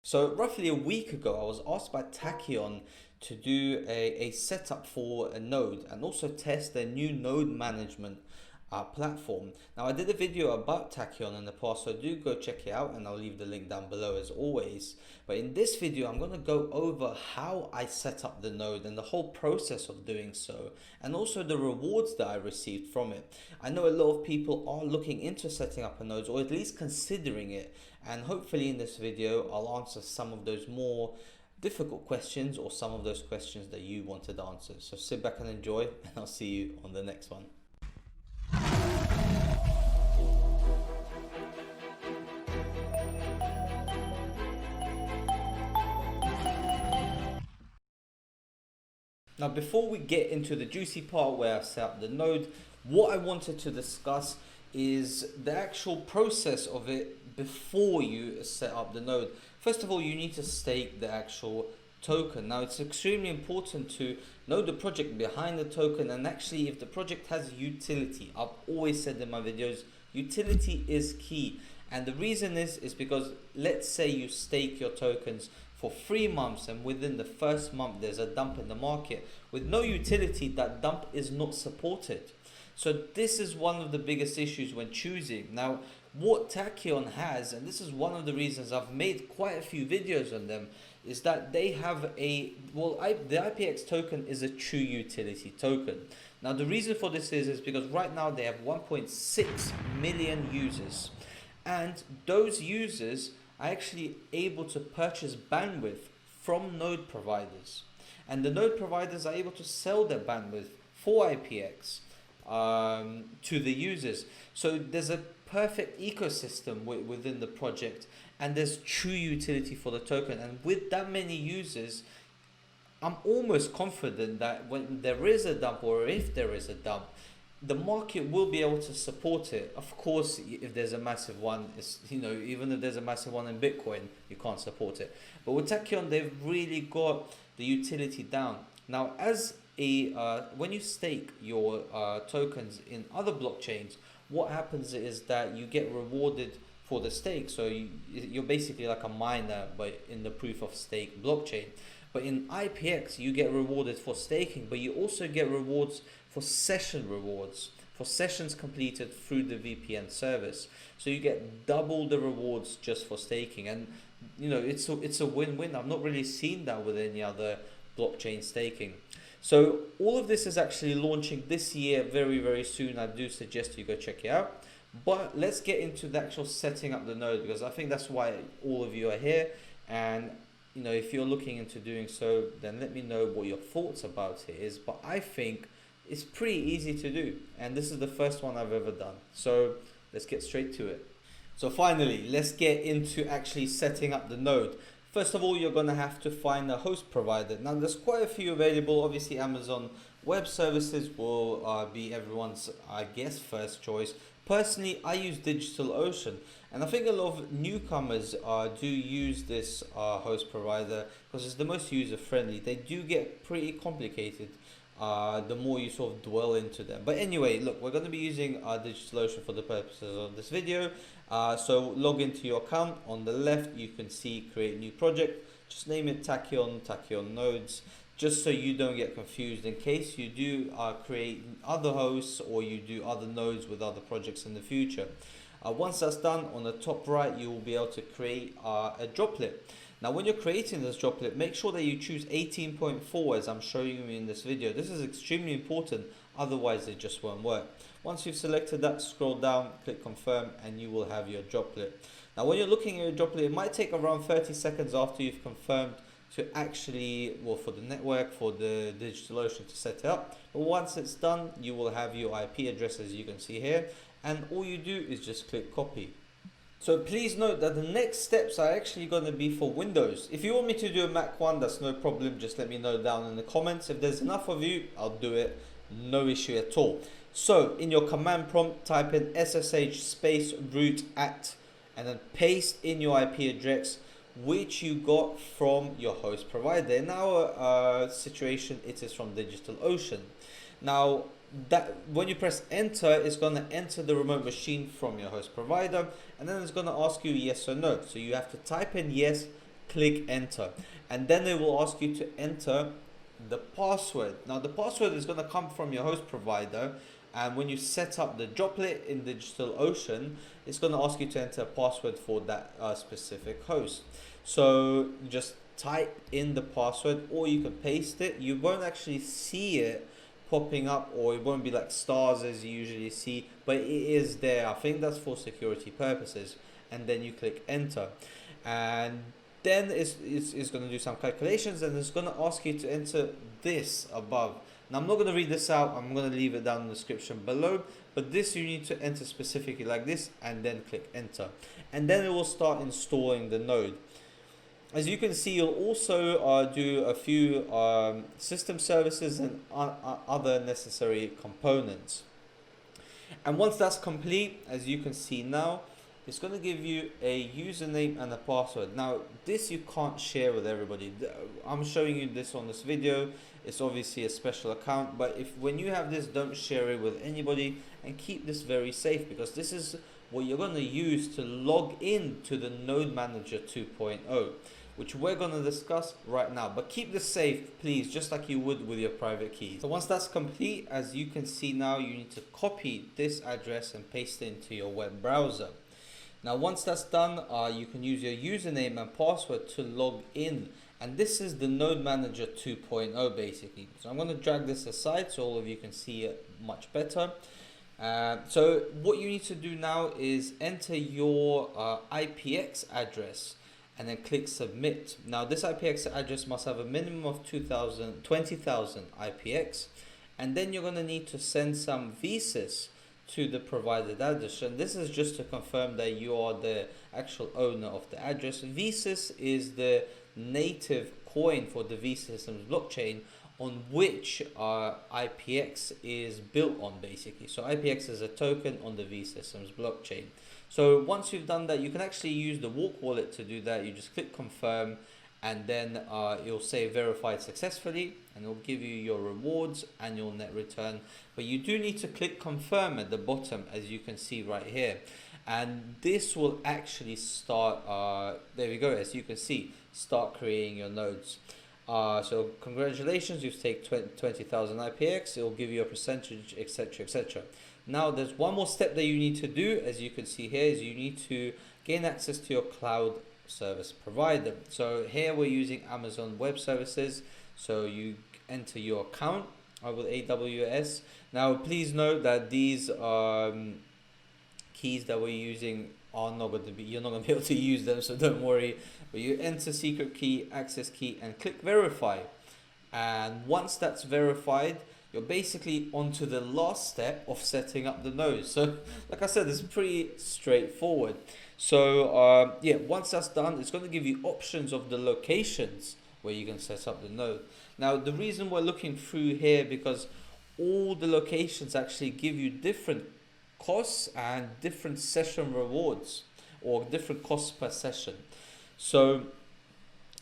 So roughly a week ago, I was asked by Tachyon to do a setup for a node and also test their new node management platform. Now I did a video about Tachyon in the past, so do go check it out and I'll leave the link down below as always. But in this video, I'm going to go over how I set up the node and the whole process of doing so, and also the rewards that I received from it. I know a lot of people are looking into setting up a node, or at least considering it, and hopefully in this video I'll answer some of those more difficult questions or some of those questions that you wanted answers. So sit back and enjoy, and I'll see you on the next one. Now before we get into the juicy part where I set up the node, what I wanted to discuss is the actual process of it before you set up the node. First of all, you need to stake the actual token. Now it's extremely important to know the project behind the token, and actually if the project has utility. I've always said in my videos, utility is key. And the reason is because let's say you stake your tokens for 3 months and within the first month there's a dump in the market. With no utility, that dump is not supported. So this is one of the biggest issues when choosing. Now what Tachyon has, and this is one of the reasons I've made quite a few videos on them, is that they have the IPX token is a true utility token. Now the reason for this is because right now they have 1.6 million users, and those users are actually able to purchase bandwidth from node providers, and the node providers are able to sell their bandwidth for IPX to the users. So there's a perfect ecosystem within the project, and there's true utility for the token. And with that many users, I'm almost confident that when there is a dump, or if there is a dump, the market will be able to support it. Of course, if there's a massive one, even if there's a massive one in Bitcoin, you can't support it. But with Tachyon, they've really got the utility down. Now, as when you stake your tokens in other blockchains, what happens is that you get rewarded for the stake. So you're basically like a miner, but in the proof of stake blockchain. But in IPX, you get rewarded for staking, but you also get rewards for for sessions completed through the VPN service. So you get double the rewards just for staking, and it's a win-win. I've not really seen that with any other blockchain staking. So all of this is actually launching this year very, very soon. I do suggest you go check it out. But let's get into the actual setting up the node, because I think that's why all of you are here. And if you're looking into doing so, then let me know what your thoughts about it is. But I think it's pretty easy to do, and this is the first one I've ever done. So let's get straight to it. So finally, let's get into actually setting up the node. First of all, you're going to have to find a host provider. Now there's quite a few available. Obviously Amazon Web Services will be everyone's, I guess, first choice. Personally, I use DigitalOcean, and I think a lot of newcomers do use this host provider because it's the most user friendly. They do get pretty complicated the more you sort of dwell into them. But anyway, look, we're going to be using DigitalOcean for the purposes of this video. So log into your account. On the left, you can see create new project. Just name it Tachyon nodes, just so you don't get confused in case you do create other hosts or you do other nodes with other projects in the future. Once that's done, on the top right, you will be able to create a droplet. Now when you're creating this droplet, make sure that you choose 18.4 as I'm showing you in this video. This is extremely important, otherwise it just won't work. Once you've selected that, scroll down, click confirm, and you will have your droplet. Now when you're looking at your droplet, it might take around 30 seconds after you've confirmed to actually, for the network, for the DigitalOcean to set it up. But once it's done, you will have your IP address as you can see here, and all you do is just click copy. So please note that the next steps are actually going to be for Windows. If you want me to do a Mac one, that's no problem. Just let me know down in the comments. If there's enough of you, I'll do it. No issue at all. So in your command prompt, type in SSH space root at, and then paste in your IP address, which you got from your host provider. In our situation, it is from DigitalOcean. Now that when you press enter, it's going to enter the remote machine from your host provider, and then it's going to ask you yes or no. So you have to type in yes, click enter, and then it will ask you to enter the password. Now the password is going to come from your host provider, and when you set up the droplet in DigitalOcean, it's going to ask you to enter a password for that specific host. So just type in the password, or you can paste it. You won't actually see it popping up, or it won't be like stars as you usually see, but it is there. I think that's for security purposes. And then you click enter, and then it's going to do some calculations, and it's going to ask you to enter this above. Now I'm not going to read this out, I'm going to leave it down in the description below, but this you need to enter specifically like this, and then click enter, and then it will start installing the node. As you can see, you'll also do a few system services and other necessary components. And once that's complete, as you can see now, it's going to give you a username and a password. Now this you can't share with everybody. I'm showing you this on this video. It's obviously a special account, but when you have this, don't share it with anybody, and keep this very safe, because this is what you're going to use to log in to the Node Manager 2.0, which we're going to discuss right now. But keep this safe, please, just like you would with your private keys. So once that's complete, as you can see now, you need to copy this address and paste it into your web browser. Now once that's done, you can use your username and password to log in, and this is the Node Manager 2.0 basically. So I'm going to drag this aside so all of you can see it much better. So what you need to do now is enter your IPX address, and then click submit. Now this IPX address must have a minimum of 20,000 IPX, and then you're going to need to send some VSIS to the provided address, and this is just to confirm that you are the actual owner of the address. VSIS is the native coin for the vSystems blockchain, on which IPX is built on basically. So IPX is a token on the vSystems blockchain. So once you've done that, you can actually use the Walk wallet to do that. You just click confirm, and then it'll say verified successfully, and it'll give you your rewards and your net return. But you do need to click confirm at the bottom, as you can see right here, and this will actually start there we go, as you can see, start creating your nodes. So congratulations, you've taken 20,000 IPX. It will give you a percentage, etc, etc. Now there's one more step that you need to do, as you can see here, is you need to gain access to your cloud service provider. So here we're using Amazon Web Services, so you enter your account with AWS. Now please note that these keys that we're using are not going to be, you're not going to be able to use them, so don't worry. But you enter secret key, access key, and click verify, and once that's verified, you're basically onto the last step of setting up the node. So like I said, it's pretty straightforward. So yeah, once that's done, it's going to give you options of the locations where you can set up the node. Now the reason we're looking through here, because all the locations actually give you different costs and different session rewards, or different costs per session. So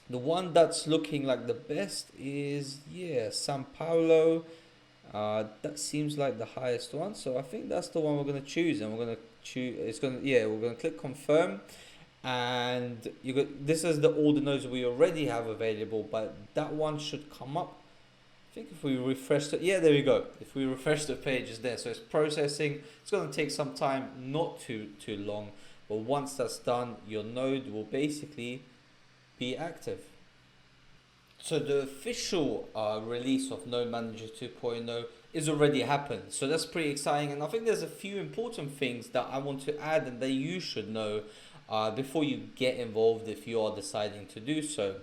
the one that's looking like the best is, yeah, Sao Paulo. That seems like the highest one, so I think that's the one we're going to choose, and we're going to choose, we're going to click confirm, and you got, this is all the nodes we already have available, but that one should come up. I think if we refresh it, yeah, there we go. If we refresh the page, it's there. So it's processing. It's going to take some time, not too long, but once that's done, your node will basically be active. So the official release of Node Manager 2.0 is already happened. So that's pretty exciting, and I think there's a few important things that I want to add and that you should know before you get involved, if you are deciding to do so.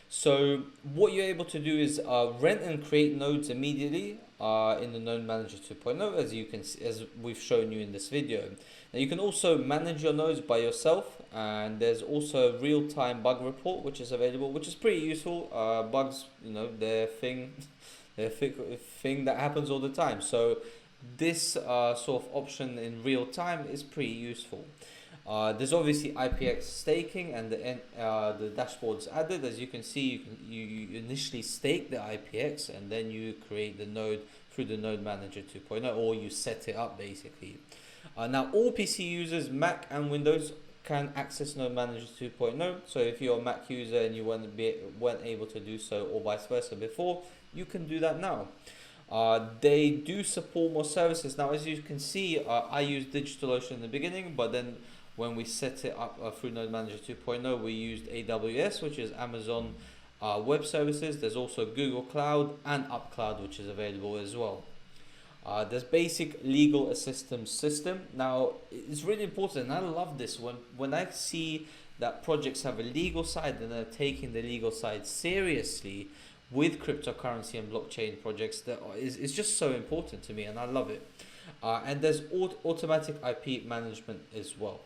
So what you're able to do is rent and create nodes immediately in the Node Manager 2.0, as you can see, as we've shown you in this video. Now you can also manage your nodes by yourself, and there's also a real-time bug report which is available, which is pretty useful. Bugs, you know, they're a thing that happens all the time. So this sort of option in real time is pretty useful. There's obviously IPX staking, and the dashboard's added. As you can see, you initially stake the IPX, and then you create the node through the Node Manager 2.0, or you set it up basically. Now all PC users, Mac and Windows, can access Node Manager 2.0. So if you're a Mac user and you weren't able to do so, or vice versa before, you can do that now. They do support more services. Now, as you can see, I used DigitalOcean in the beginning, but then when we set it up through Node Manager 2.0, we used AWS, which is Amazon Web Services. There's also Google Cloud and UpCloud, which is available as well. There's basic legal assistance system. Now, it's really important, and I love this when I see that projects have a legal side and they're taking the legal side seriously with cryptocurrency and blockchain projects. That is just so important to me, and I love it. And there's automatic IP management as well.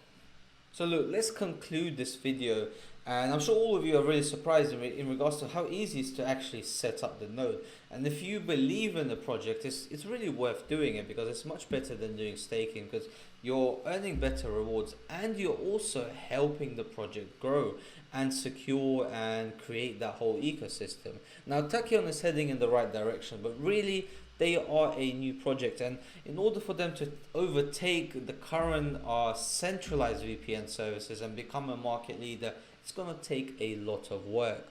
So look, let's conclude this video, and I'm sure all of you are really surprised in regards to how easy it is to actually set up the node. And if you believe in the project, it's really worth doing it, because it's much better than doing staking, because you're earning better rewards and you're also helping the project grow and secure and create that whole ecosystem. Now, Tachyon is heading in the right direction, but really they are a new project, and in order for them to overtake the current centralized VPN services and become a market leader, it's going to take a lot of work.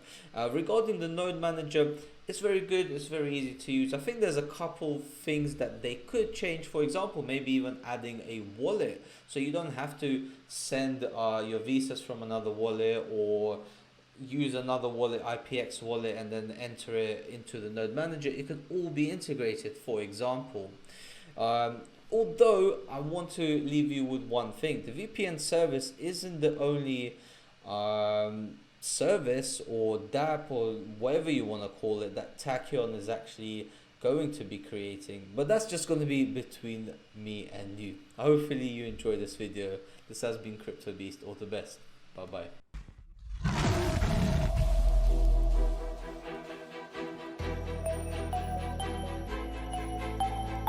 Regarding the node manager, it's very good, it's very easy to use. I think there's a couple things that they could change. For example, maybe even adding a wallet, so you don't have to send your visas from another wallet, or use another wallet, IPX wallet, and then enter it into the node manager. It can all be integrated, for example. Although I want to leave you with one thing: the VPN service isn't the only service or DApp or whatever you want to call it that Tachyon is actually going to be creating, but that's just going to be between me and you. Hopefully you enjoyed this video. This has been Crypto Beast. All the best. Bye bye.